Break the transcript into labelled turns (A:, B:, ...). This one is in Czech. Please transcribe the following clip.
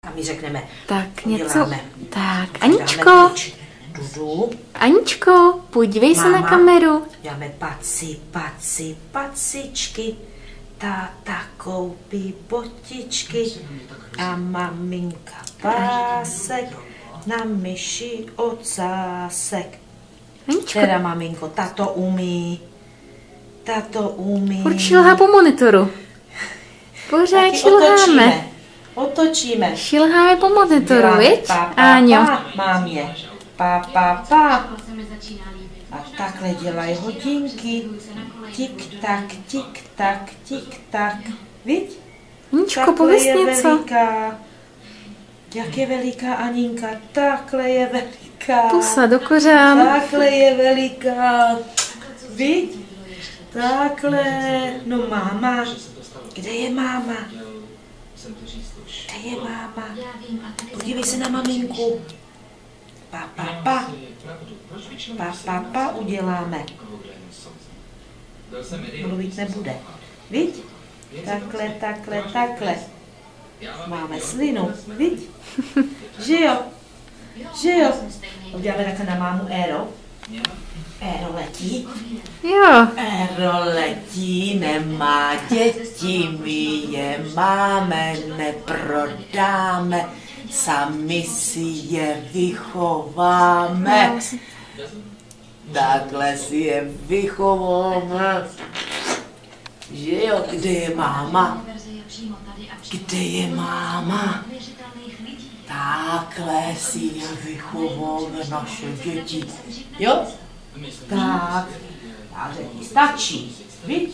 A: A my řekneme,
B: tak něco,
A: uděláme,
B: tak, Aničko, Aničko, podívej se na kameru.
A: Dáme pacičky, táta koupí botičky a maminka pásek na myši ocásek.
B: Aničko.
A: Teda maminko, tato umí.
B: Furt šilhá po monitoru. Pořád šilháme.
A: Otočíme.
B: Šilháme po monitoru, viď? Áňo.
A: Mámě. A takhle dělají hodinky. Tik-tak, tik-tak, tik-tak. Viď?
B: Aničko, pověz něco.
A: Veliká. Jak je veliká Aninka? Takhle je veliká.
B: Pusa do kořán.
A: Takhle je veliká. Viď? Takhle. No máma. Kde je máma? Kde je máma? Podívej se na maminku. Pa uděláme. Mluvit nebude. Viď? Takhle. Máme slinu. Viď? Že jo? Uděláme takhle na mámu Éro. Éro letí.
B: Jo.
A: Éro letí, nemá děti, my je máme, neprodáme, sami si je vychováme. Takhle si je vychováme. Že jo, kde je máma? Kde je máma? Takhle si je vychováme naše děti. Jo? Tak, já řekni, stačí. Víš?